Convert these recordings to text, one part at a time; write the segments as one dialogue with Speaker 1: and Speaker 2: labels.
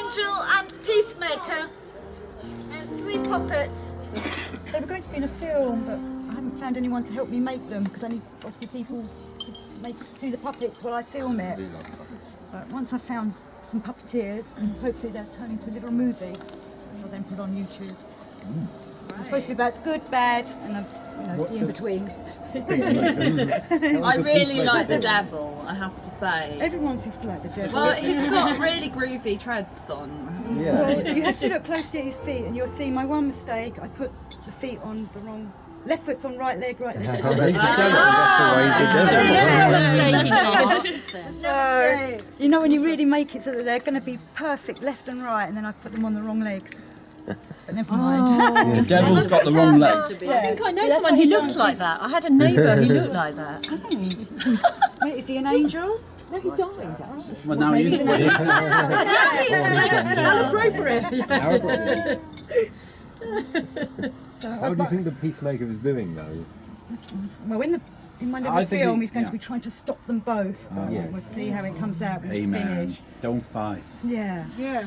Speaker 1: Angel and Peacemaker. And 3 puppets.
Speaker 2: They were going to be in a film, but I haven't found anyone to help me make them because I need obviously people to do the puppets while I film it. But once I've found some puppeteers, and hopefully they'll turn into a little movie, I'll then put on YouTube. It's supposed to be about good, bad, and the in-between.
Speaker 3: I really like the devil, I have to say.
Speaker 2: Everyone seems to like the devil.
Speaker 3: Well, he's got really groovy treads on.
Speaker 4: Yeah.
Speaker 2: Well, you have to look closely at his feet and you'll see my one mistake. I put the feet on the wrong... Left foot's on right leg, right leg.
Speaker 4: That's
Speaker 2: You know when you really make it so that they're going to be perfect left and right, and then I put them on the wrong legs. But never mind.
Speaker 4: The devil's got the wrong leg.
Speaker 5: I think I know someone who looks like that. I had a neighbour who looked like that.
Speaker 2: Wait, is he an angel?
Speaker 5: No, he died.
Speaker 4: Well, now he's
Speaker 5: Inappropriate.
Speaker 6: How do you think the Peacemaker is doing, though?
Speaker 2: Well, in my little film, he's going to be trying to stop them both. But
Speaker 4: yes.
Speaker 2: we'll see how it comes out when it's
Speaker 4: Amen.
Speaker 2: finished.
Speaker 4: Don't fight.
Speaker 2: Yeah.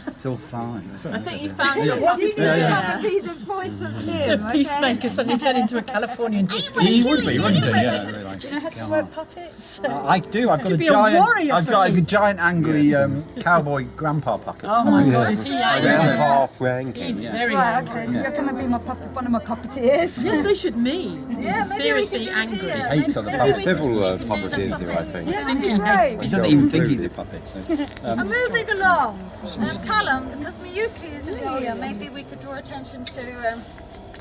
Speaker 4: It's all fine.
Speaker 3: I think you found your
Speaker 2: You need to have to be the voice of him, okay?
Speaker 5: Peacemaker suddenly turned into a Californian gypsy.
Speaker 4: He would be, wouldn't he? Yeah, really like
Speaker 2: Do you know how to work puppets?
Speaker 4: I do. I've got a
Speaker 5: be a
Speaker 4: giant.
Speaker 5: warrior
Speaker 4: I've
Speaker 5: for
Speaker 4: got a
Speaker 5: this.
Speaker 4: giant angry cowboy grandpa puppet.
Speaker 5: Oh my God, is he angry?
Speaker 6: Half ranking.
Speaker 5: He's very
Speaker 2: Right,
Speaker 5: angry.
Speaker 2: okay, so you're going to be one of my puppeteers.
Speaker 5: Yes, they should meet.
Speaker 1: Yeah,
Speaker 5: He's
Speaker 1: maybe we
Speaker 5: seriously
Speaker 1: could do it
Speaker 5: angry.
Speaker 1: here.
Speaker 4: Hates other
Speaker 1: Maybe
Speaker 4: puppets.
Speaker 1: we
Speaker 6: Several
Speaker 1: could do
Speaker 6: puppeteers
Speaker 1: the
Speaker 6: do, I think.
Speaker 2: Yeah,
Speaker 5: think he
Speaker 2: great.
Speaker 5: hates
Speaker 4: He doesn't even think he's a puppet. So.
Speaker 1: So moving along, Callum, because Miyuki isn't here, maybe we could draw attention to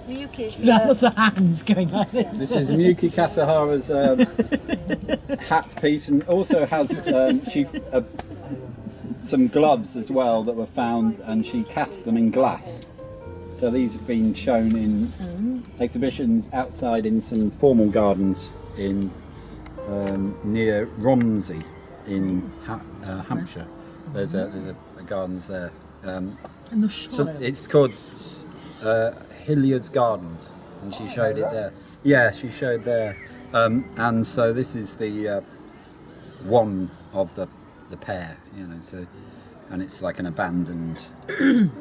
Speaker 1: Miyuki's.
Speaker 5: Lots of hands going like this.
Speaker 4: This is Miyuki Kasahara's hat piece, and also has some gloves as well that were found, and she cast them in glass. So these have been shown in exhibitions outside in some formal gardens in near Romsey in Hampshire. There's a gardens there.
Speaker 5: And the
Speaker 4: So
Speaker 5: child.
Speaker 4: it's called Hilliard's Gardens, and she showed it there. Yeah, she showed there. And so this is the one of the pair, you know. So, and it's like an abandoned,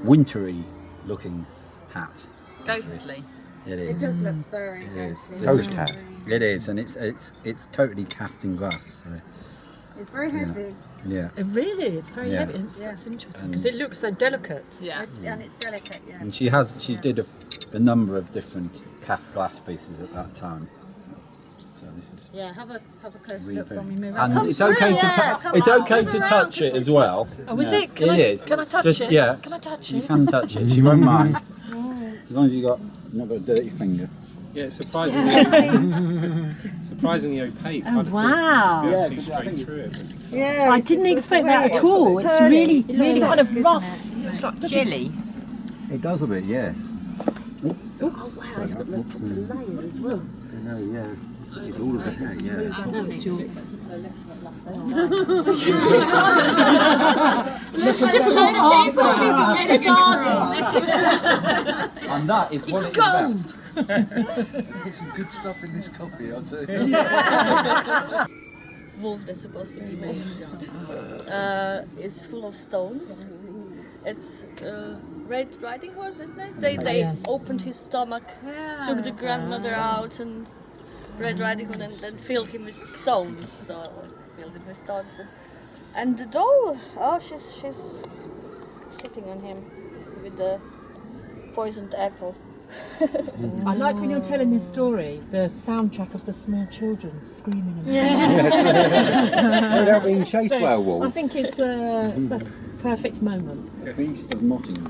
Speaker 4: wintry looking hat.
Speaker 3: ghostly.
Speaker 4: It
Speaker 1: It
Speaker 4: is.
Speaker 1: does look very
Speaker 4: It is.
Speaker 1: nice.
Speaker 6: Ghost hat.
Speaker 4: It is, and it's totally cast in glass. So,
Speaker 1: It's very heavy,
Speaker 4: yeah.
Speaker 5: Really, it's very
Speaker 4: Yeah.
Speaker 5: heavy. That's interesting because it looks so delicate.
Speaker 3: Yeah.
Speaker 1: and it's delicate, yeah.
Speaker 4: And she did a number of different cast glass pieces at that time. So this is.
Speaker 1: Yeah, have a close
Speaker 4: Really
Speaker 1: look when we move
Speaker 4: And
Speaker 1: on.
Speaker 4: it's okay to touch it as well.
Speaker 5: Oh, is
Speaker 4: Yeah.
Speaker 5: it? Can I touch
Speaker 4: Just-
Speaker 5: it?
Speaker 4: Yeah.
Speaker 5: Can I touch
Speaker 4: You
Speaker 5: it?
Speaker 4: can touch it. She won't mind. As long as you've not got a dirty finger.
Speaker 7: Yeah, it's surprisingly opaque.
Speaker 5: Oh, wow.
Speaker 7: I'd have to see straight through it.
Speaker 1: Yeah,
Speaker 5: I didn't expect that at all. It's really kind of rough. It's like jelly.
Speaker 6: It does a bit, yes.
Speaker 5: Oh wow, it's got the layer as well.
Speaker 6: Yeah. It's all of it, yeah.
Speaker 4: And that is what
Speaker 5: It's gold.
Speaker 6: Get some good stuff in this coffee, I'll tell you.
Speaker 8: Wolf that's supposed to be moved is full of stones. It's Red Riding Horse, isn't it? They opened his stomach, took the grandmother out, and Red Riding Hood, and then filled him with stones. So filled him with stones, and the doll, she's sitting on him with the poisoned apple.
Speaker 5: I like when you're telling this story, the soundtrack of the small children screaming.
Speaker 6: Without being chased by a
Speaker 5: I
Speaker 6: wolf.
Speaker 5: think it's that's perfect moment.
Speaker 4: Beast of Mottingham.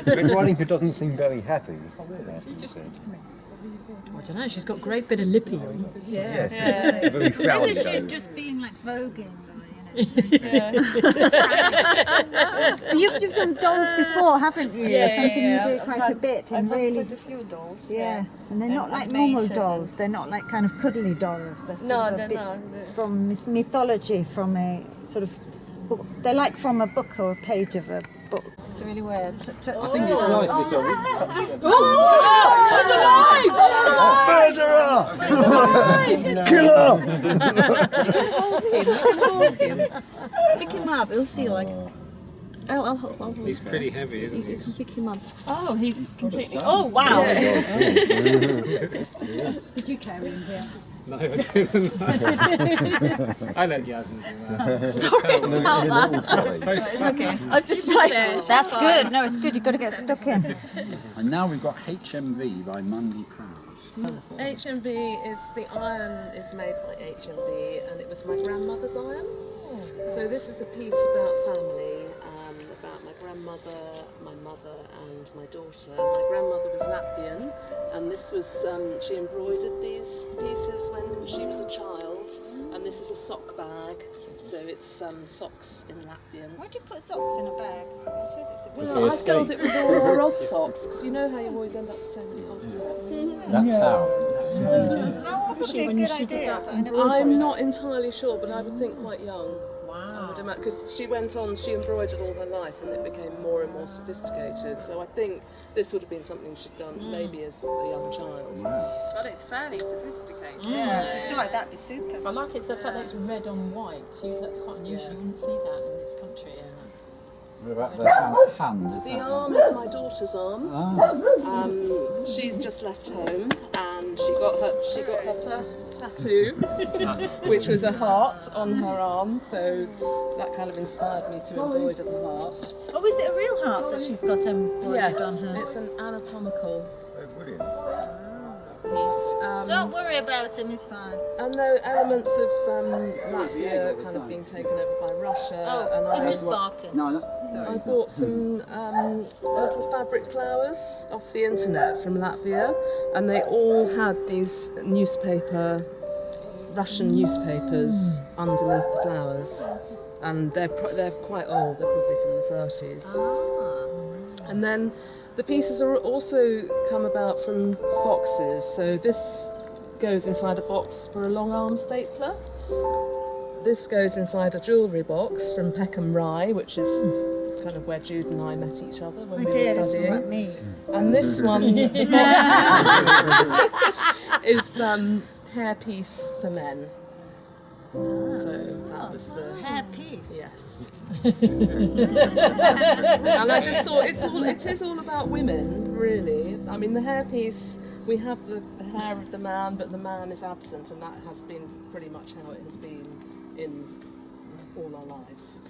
Speaker 6: Red Riding Hood doesn't seem very happy. Last time you said.
Speaker 5: I don't know. She's got great bit of lippy on.
Speaker 6: Yes. Very frowny.
Speaker 1: Maybe she's
Speaker 6: though.
Speaker 1: just being like voguing. You've done dolls before, haven't you? Something you do quite a bit, and
Speaker 8: I've
Speaker 1: really,
Speaker 8: quite a few dolls.
Speaker 1: yeah. And they're not like normal dolls. They're not like kind of cuddly dolls. They're sort
Speaker 8: No,
Speaker 1: of a
Speaker 8: they're
Speaker 1: bit
Speaker 8: not.
Speaker 1: from mythology, from a sort of book. They're like from a book or a page of a book. It's really weird.
Speaker 4: I think it's nice this
Speaker 8: Pick him up, you'll see like I'll
Speaker 7: He's pretty heavy, isn't he?
Speaker 8: You can pick him up.
Speaker 3: Oh, he's completely. Oh, wow.
Speaker 2: Did you carry him here?
Speaker 7: No, I didn't. I let Yasmin do that.
Speaker 8: It's okay. I've just placed.
Speaker 1: That's good. No, it's good. You've got to get stuck in.
Speaker 4: And now we've got HMV by Mundy Prowse.
Speaker 9: HMV is the iron is made by HMV, and it was my grandmother's iron. So this is a piece about family, about my grandmother, my mother, and my daughter. My grandmother was Latvian, and this was she embroidered these pieces when she was a child. And this is a sock bag, so it's socks in Latvian.
Speaker 1: Why'd you put socks in a bag?
Speaker 9: Well, I filled it with all our odd socks, because you know how you always end up with so many odd socks.
Speaker 4: That's how.
Speaker 1: Probably a good idea.
Speaker 9: I'm not entirely sure, but I would think quite young. Wow. Because she went on, she embroidered all her life, and it became more and more sophisticated. So I think this would have been something she'd done maybe as a young child.
Speaker 3: God, it's fairly sophisticated.
Speaker 1: Yeah, just like that, be super.
Speaker 5: I like it, the fact that it's red on white. That's quite unusual. You wouldn't see that in this country.
Speaker 4: What about the hand? Is
Speaker 9: The
Speaker 4: that
Speaker 9: arm is my daughter's arm. She's just left home, and she got her first tattoo, which was a heart on her arm. So that kind of inspired me to embroider the heart.
Speaker 1: Oh, is it a real heart that she's got embroidered
Speaker 9: Yes,
Speaker 1: on her?
Speaker 9: it's an anatomical piece.
Speaker 1: Don't worry about him, he's fine.
Speaker 9: And the elements of Latvia kind of being taken over by Russia. And
Speaker 3: He's just barking.
Speaker 9: I bought some little fabric flowers off the internet from Latvia, and they all had these Russian newspapers underneath the flowers, and they're quite old. They're probably from the 30s. And then the pieces are also come about from boxes. So this goes inside a box for a long arm stapler. This goes inside a jewellery box from Peckham Rye, which is kind of where Jude and I met each other when we were studying.
Speaker 1: Like me.
Speaker 9: And this one is hairpiece for men. So that was the
Speaker 1: hairpiece.
Speaker 9: Yes. And I just thought it is all about women, really. I mean, the hairpiece, we have the hair of the man, but the man is absent, and that has been pretty much how it has been in all our lives.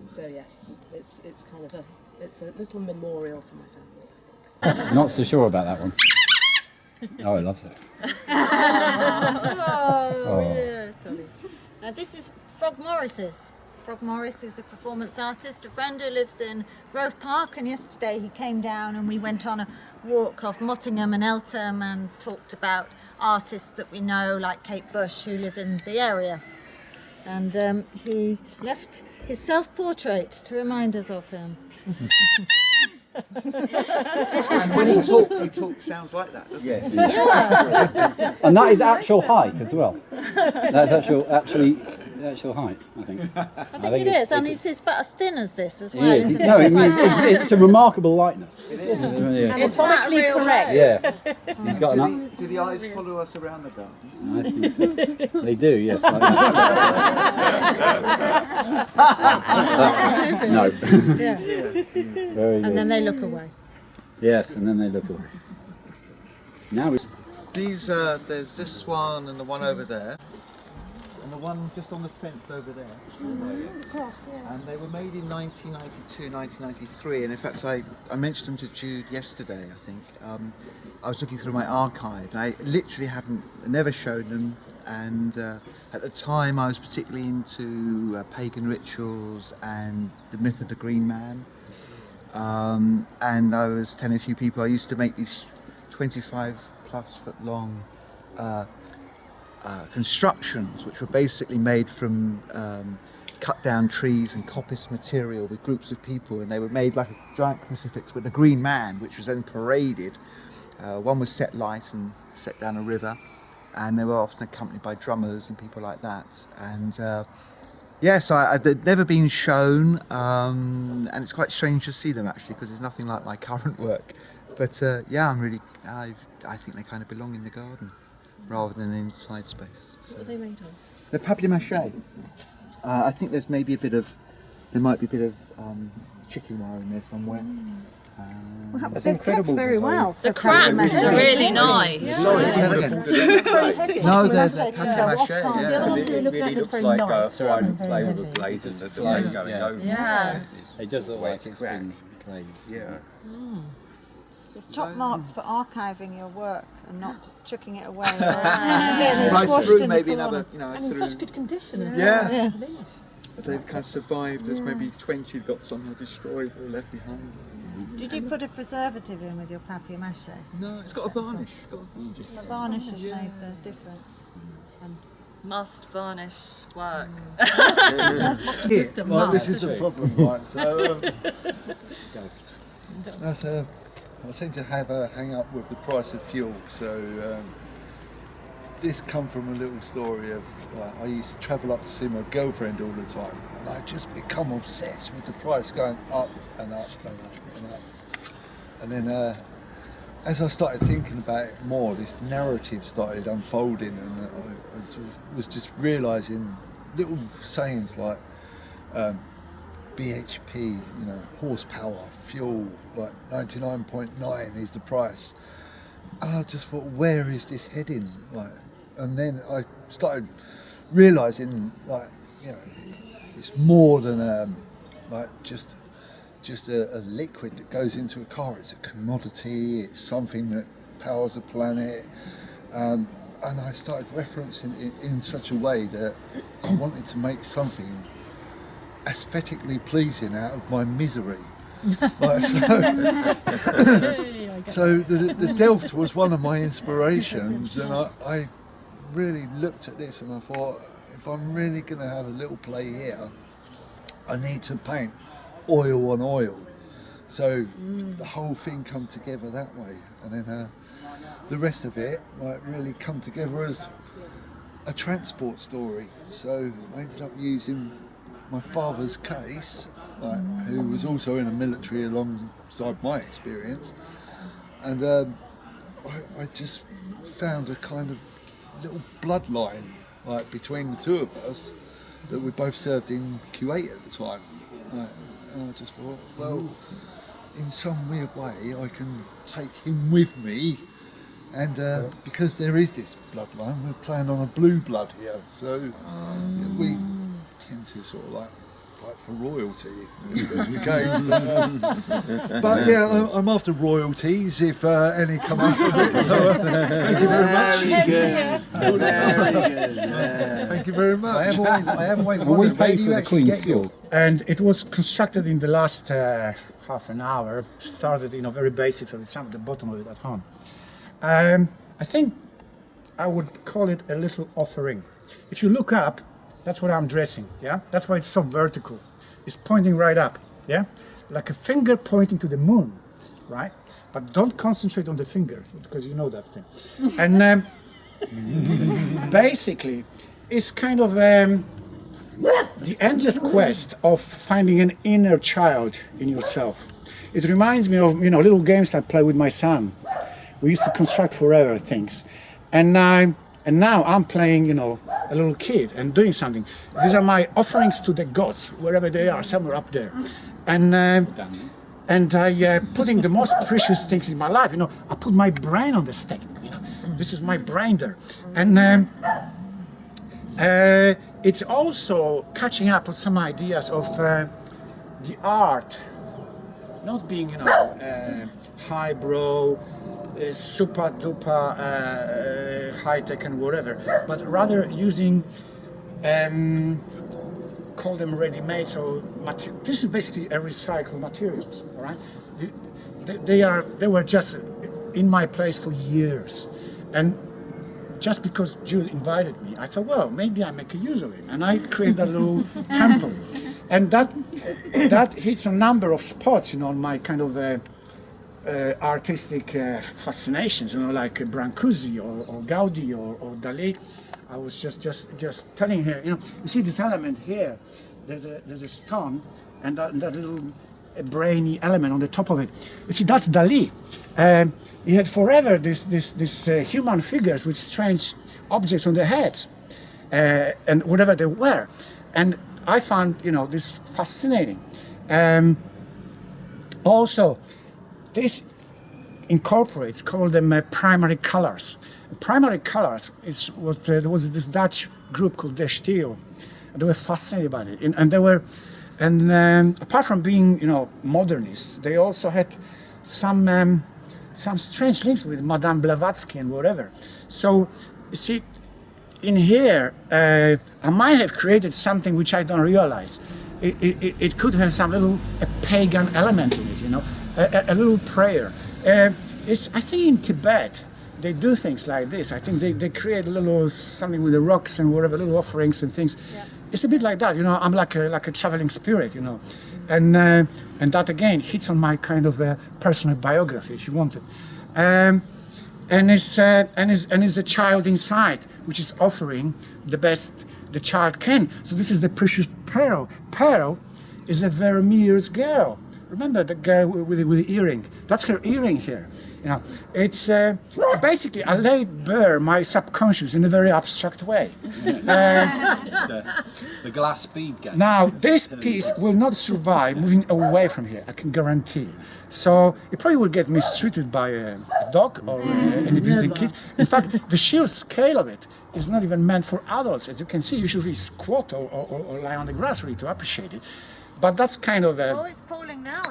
Speaker 9: So yes, it's kind of a little memorial to my family.
Speaker 4: Not so sure about that one. Oh, I love that.
Speaker 1: Yeah, sorry. Now this is Frog Morris's. Frog Morris is a performance artist, a friend who lives in Grove Park, and yesterday he came down and we went on a walk off Mottingham and Eltham and talked about artists that we know, like Kate Bush, who live in the area. And he left his self-portrait to remind us of him.
Speaker 6: And when he talks sounds like that, doesn't
Speaker 4: Yes.
Speaker 1: Yeah.
Speaker 4: And that is actual height as well. That's actually height, I think.
Speaker 1: I think it is. I mean, he's about as thin as this as well.
Speaker 4: He is.
Speaker 1: Isn't
Speaker 4: No,
Speaker 1: he?
Speaker 4: I mean, it's a remarkable likeness.
Speaker 6: It is.
Speaker 4: Yeah.
Speaker 5: Anatomically correct.
Speaker 4: Yeah. He's got an
Speaker 6: Do the eyes follow us around the garden?
Speaker 4: I think so. They do, yes. Like that. No.
Speaker 1: Yeah.
Speaker 4: Very
Speaker 1: And
Speaker 4: good.
Speaker 1: then they look away.
Speaker 4: Yes, and then they look away. Now we.
Speaker 6: These, there's this one and the one over there. And the one just on the fence over there. And they were made in 1992, 1993. And in fact, I mentioned them to Jude yesterday, I think. I was looking through my archive, and I literally never showed them. And at the time, I was particularly into pagan rituals and the myth of the Green Man. And I was telling a few people I used to make these 25-plus-foot long constructions, which were basically made from cut down trees and coppice material with groups of people, and they were made like a giant crucifix with the Green Man, which was then paraded. One was set light and set down a river, and they were often accompanied by drummers and people like that. And they'd never been shown, and it's quite strange to see them actually, because there's nothing like my current work. But I think they kind of belong in the garden rather than inside space. So.
Speaker 9: What are they made of?
Speaker 6: They're papier-mâché. I think there's maybe a bit of There might be a bit of chicken wire in there somewhere.
Speaker 1: Well,
Speaker 4: That's
Speaker 1: they've
Speaker 4: incredible
Speaker 1: kept very
Speaker 4: design.
Speaker 1: well.
Speaker 8: The cracks are really nice.
Speaker 6: Sorry, say that again. No, there's a papier-mâché, yeah.
Speaker 5: ones we were
Speaker 7: It
Speaker 5: looking at
Speaker 7: really
Speaker 5: look
Speaker 7: looks
Speaker 5: very
Speaker 7: like
Speaker 5: nice,
Speaker 7: a
Speaker 5: rather
Speaker 7: fine
Speaker 5: than
Speaker 7: play
Speaker 5: very
Speaker 7: with
Speaker 5: heavy.
Speaker 7: the glaze and the flame going over.
Speaker 8: Yeah.
Speaker 4: It does look like
Speaker 7: It's
Speaker 4: it's been glazed.
Speaker 7: Yeah.
Speaker 1: It's top marks for archiving your work and not chucking it away.
Speaker 6: Right through maybe another,
Speaker 5: And in such good condition as
Speaker 6: Yeah.
Speaker 5: well.
Speaker 6: They've kind of survived. There's maybe 20 got somehow destroyed or left behind.
Speaker 1: Did you put a preservative in with your papier-mâché?
Speaker 6: No, it's got a varnish.
Speaker 1: The varnish has made the difference.
Speaker 8: Must varnish work.
Speaker 10: Well, this is the problem, right? So, that's I seem to have a hang up with the price of fuel. So, this come from a little story of I used to travel up to see my girlfriend all the time, and I just become obsessed with the price going up and up and up and up. And then, as I started thinking about it more, this narrative started unfolding, and I was just realising little sayings like BHP, horsepower, fuel, like 99.9 is the price. And I just thought, where is this heading? And then I started realising, it's more than just a liquid that goes into a car. It's a commodity. It's something that powers a planet. And I started referencing it in such a way that I wanted to make something aesthetically pleasing out of my misery. So the Delft was one of my inspirations, and I really looked at this and I thought, if I'm really going to have a little play here, I need to paint oil on oil. So the whole thing come together that way, and then the rest of it really come together as a transport story. So I ended up using my father's case, who was also in the military alongside my experience, and I just found a kind of little bloodline between the two of us, that we both served in Kuwait at the time. And I just thought, well, in some weird way I can take him with me, and because there is this bloodline, we're playing on a blue blood here, so we tend to sort of fight for royalty, if that's the case. But yeah, I'm after royalties if any come up from it. So thank you very much. Thank you very much.
Speaker 11: I have always
Speaker 4: Well, we
Speaker 11: wondered, where
Speaker 4: pay
Speaker 11: do
Speaker 4: for
Speaker 11: you
Speaker 4: the
Speaker 11: actually
Speaker 4: Queen's
Speaker 11: get your-
Speaker 4: fuel.
Speaker 11: And it was constructed in the last half an hour. Started, very basic, so it's at the bottom of it at home. I think I would call it a little offering. If you look up, that's what I'm dressing, yeah? That's why it's so vertical. It's pointing right up, yeah? Like a finger pointing to the moon, right? But don't concentrate on the finger, because you know that thing. And basically, it's kind of the endless quest of finding an inner child in yourself. It reminds me of, little games I play with my son. We used to construct forever things. And now I'm playing, a little kid and doing something. These are my offerings to the gods, wherever they are, somewhere up there. And I putting the most precious things in my life. I put my brain on the stake. This is my brain there. And it's also catching up with some ideas of the art, not being, highbrow, super duper high tech and whatever, but rather using call them ready-made. So this is basically a recycled materials, all right? They were just in my place for years, and just because Jude invited me, I thought, well, maybe I make a use of it, and I created a little temple, and that hits a number of spots, on my kind of artistic fascinations, like Brancusi or Gaudi or Dali. I was just telling her, you see this element here. There's a stone, and that little brainy element on the top of it. You see, that's Dali. He had forever this human figures with strange objects on their heads, and whatever they were. And I found, this fascinating. Also, this incorporates, call them primary colors. Primary colors is what there was this Dutch group called De Stijl. They were fascinated by it, and they were, apart from being, modernists, they also had some strange links with Madame Blavatsky and whatever. So, you see, in here, I might have created something which I don't realize. It could have some little pagan element in it, a little prayer. I think in Tibet they do things like this. I think they create a little something with the rocks and whatever, little offerings and things. Yeah. It's a bit like that, I'm like a traveling spirit, and that again hits on my kind of personal biography, if you want it. And is a child inside, which is offering the best the child can. So this is the precious pearl. Pearl is a Vermeer's girl. Remember the girl with the earring? That's her earring here. It's basically I laid bare my subconscious in a very abstract way.
Speaker 4: The glass bead game.
Speaker 11: Now this piece will not survive moving away from here. I can guarantee. So it probably will get mistreated by a dog or any visiting kids. In fact, the sheer scale of it is not even meant for adults. As you can see, you should really squat or lie on the grass really to appreciate it. But that's kind of a...
Speaker 1: Oh, it's falling now.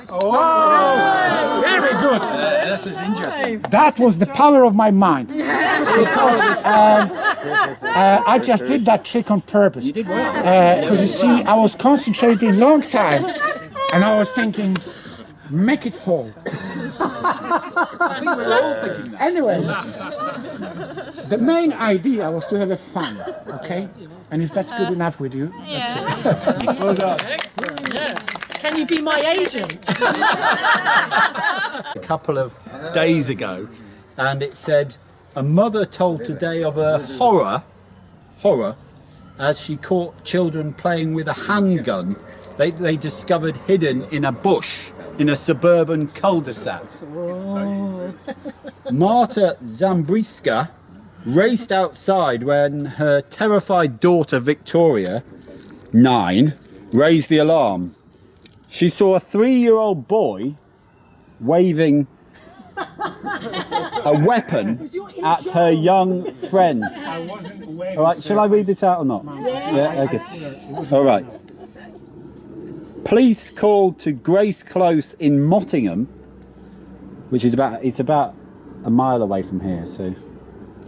Speaker 11: Very good.
Speaker 4: This is interesting.
Speaker 11: That was the power of my mind. Because I just did that trick on purpose. You did well. Because you see, I was concentrating a long time, and I was thinking, make it fall.
Speaker 4: I think we're all thinking that.
Speaker 11: Anyway, the main idea was to have a fun, okay? And if that's good enough with you, that's it.
Speaker 4: Well done.
Speaker 5: Excellent. Yeah. Can you be my agent?
Speaker 4: A couple of days ago, and it said, a mother told today of a horror, as she caught children playing with a handgun they discovered hidden in a bush in a suburban cul-de-sac. Marta Zambriska raced outside when her terrified daughter Victoria, 9, raised the alarm. She saw a 3-year-old boy waving a weapon at her young friends. All right, shall I read this out or not? Yeah, okay. All right. Police called to Grace Close in Mottingham, which is about a mile away from here, so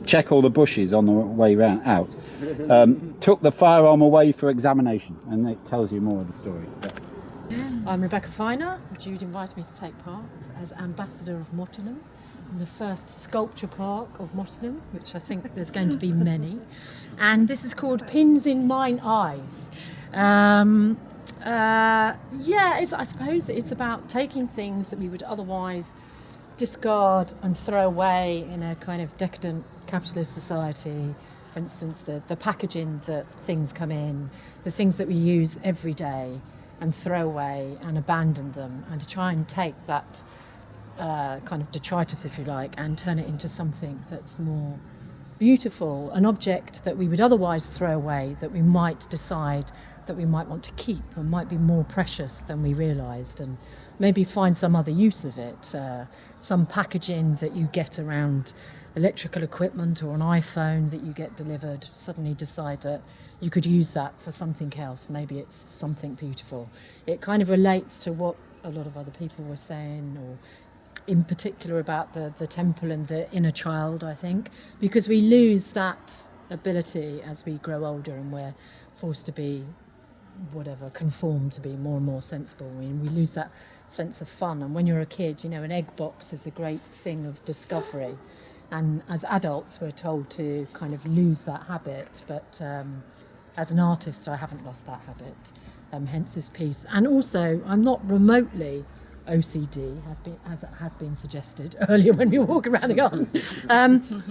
Speaker 4: check all the bushes on the way round out. Took the firearm away for examination, and it tells you more of the story.
Speaker 5: I'm Rebecca Finer. Jude invited me to take part as ambassador of Mottingham in the first sculpture park of Mottingham, which I think there's going to be many. And this is called Pins in Mine Eyes. I suppose it's about taking things that we would otherwise discard and throw away in a kind of decadent capitalist society. For instance, the packaging that things come in, the things that we use every day, and throw away and abandon them, and to try and take that kind of detritus, if you like, and turn it into something that's more beautiful, an object that we would otherwise throw away, that we might decide that we might want to keep and might be more precious than we realised, and maybe find some other use of it. Some packaging that you get around electrical equipment or an iPhone that you get delivered, suddenly decide that you could use that for something else. Maybe it's something beautiful. It kind of relates to what a lot of other people were saying, or in particular about the temple and the inner child, I think, because we lose that ability as we grow older and we're forced to be conform to be more and more sensible. I mean, we lose that sense of fun. And when you're a kid, an egg box is a great thing of discovery. And as adults, we're told to kind of lose that habit. But as an artist, I haven't lost that habit. Hence this piece. And also, I'm not remotely OCD, as has been suggested earlier when we walk around the garden.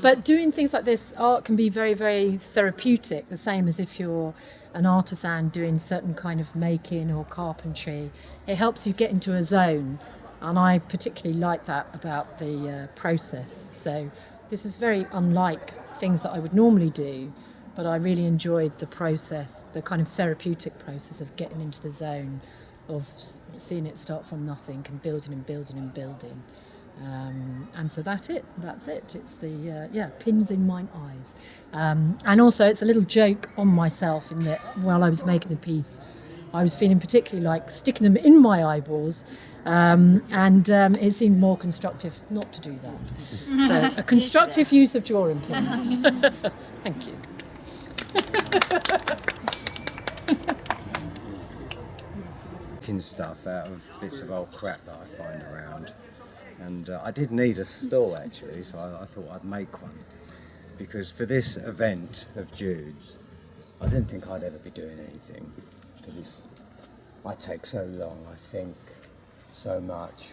Speaker 5: But doing things like this, art can be very, very therapeutic, the same as if you're an artisan doing certain kind of making or carpentry. It helps you get into a zone, and I particularly like that about the process. So this is very unlike things that I would normally do, but I really enjoyed the process, the kind of therapeutic process of getting into the zone of seeing it start from nothing and building and building and building. And so that's it. It's the pins in my eyes. And also it's a little joke on myself in that while I was making the piece, I was feeling particularly like sticking them in my eyeballs, and it seemed more constructive not to do that. So a constructive use of drawing pins. Thank you.
Speaker 12: Making stuff out of bits of old crap that I find around. And I did need a store actually, so I thought I'd make one. Because for this event of Jude's, I didn't think I'd ever be doing anything. Because I take so long, I think so much,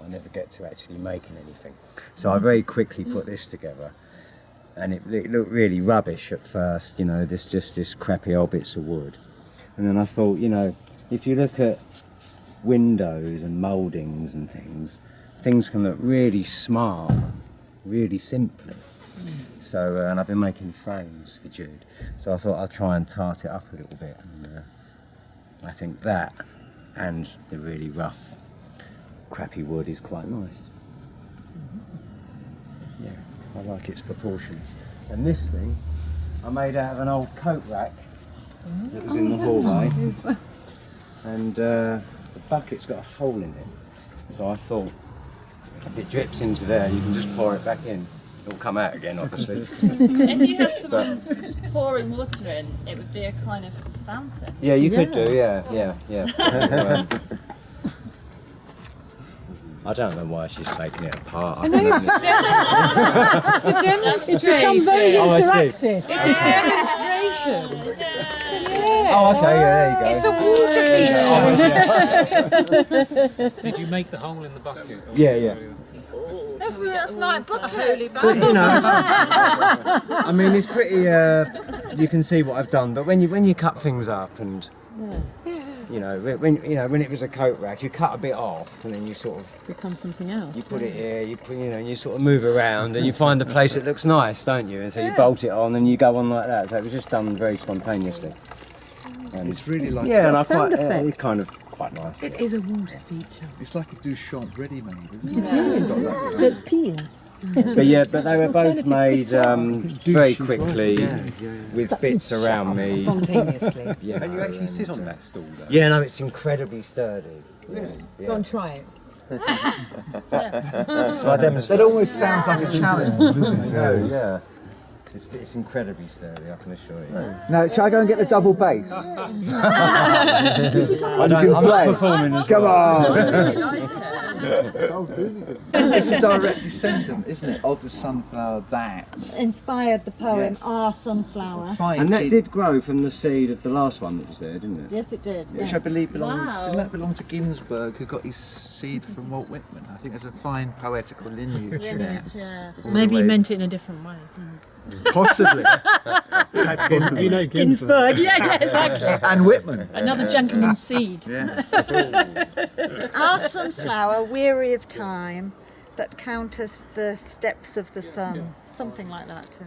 Speaker 12: I never get to actually making anything. So I very quickly put this together. And it looked really rubbish at first, you know, this crappy old bits of wood. And then I thought, you know, if you look at windows and mouldings and things can look really smart, really simply. So, and I've been making frames for Jude, so I thought I'd try and tart it up a little bit. And I think that and the really rough, crappy wood is quite nice. Yeah, I like its proportions. And this thing I made out of an old coat rack that was in the hallway. And the bucket's got a hole in it, so I thought if it drips into there you can just pour it back in. It'll come out again obviously.
Speaker 8: If you had someone pouring water in, it would be a kind of fountain.
Speaker 12: Yeah, you could do, yeah. I don't know why she's taking it apart.
Speaker 5: It's become very interactive.
Speaker 12: It's a demonstration. Oh, okay, yeah, there you go.
Speaker 5: It's a water feature.
Speaker 7: Did you make the hole in the bucket?
Speaker 12: Yeah.
Speaker 1: That's my bucket.
Speaker 12: But, you know, I mean, it's pretty. You can see what I've done, but when you cut things up and you know when it was a coat rack, you cut a bit off and then you sort of
Speaker 5: Become something else.
Speaker 12: you put it here, you sort of move around and you find a place that looks nice, don't you? And so you bolt it on and you go on like that. So it was just done very spontaneoly. And
Speaker 10: It's really like
Speaker 12: yeah, and I
Speaker 5: sound
Speaker 12: quite
Speaker 5: effect.
Speaker 12: it's kind of quite nice.
Speaker 5: It is a water feature.
Speaker 10: it's like a Duchamp ready-made, isn't
Speaker 5: It
Speaker 10: it?
Speaker 5: is. That's peel.
Speaker 12: But they were both
Speaker 5: Alternative
Speaker 12: made
Speaker 5: persuasion.
Speaker 12: very
Speaker 10: Douche as well.
Speaker 12: quickly
Speaker 10: Yeah.
Speaker 12: with bits around me.
Speaker 5: Spontaneously.
Speaker 12: Yeah,
Speaker 4: Can you actually sit on that stool though?
Speaker 12: Yeah, no, it's incredibly sturdy.
Speaker 4: Really?
Speaker 5: Go and try it.
Speaker 12: So I demonstrate.
Speaker 6: That almost sounds like a challenge, doesn't it?
Speaker 12: Yeah. It's incredibly sturdy, I can assure you.
Speaker 6: Now, shall I go and get the double bass?
Speaker 12: I'm not performing as
Speaker 6: Come
Speaker 12: well.
Speaker 6: on! It's a direct descendant, isn't it, of the sunflower that
Speaker 1: Inspired the poem
Speaker 6: Yes.
Speaker 1: Our Sunflower.
Speaker 6: fine
Speaker 12: And that
Speaker 6: seed,
Speaker 12: did grow from the seed of the last one that was there, didn't it?
Speaker 1: Yes, it did.
Speaker 6: which
Speaker 1: yes.
Speaker 6: I believe belonged.
Speaker 8: Wow.
Speaker 6: Didn't that belong to Ginsberg, who got his seed from Walt Whitman? I think there's a fine poetical lineage there.
Speaker 1: Lineage, yeah.
Speaker 6: all
Speaker 5: Maybe
Speaker 6: the
Speaker 5: he
Speaker 6: way-
Speaker 5: meant it in a different way.
Speaker 6: Possibly.
Speaker 7: You know
Speaker 5: Ginsberg, yeah, exactly.
Speaker 6: And Whitman.
Speaker 5: Another gentleman's seed.
Speaker 6: Yeah.
Speaker 1: Our sunflower, weary of time, that counteth the steps of the sun. Something like that.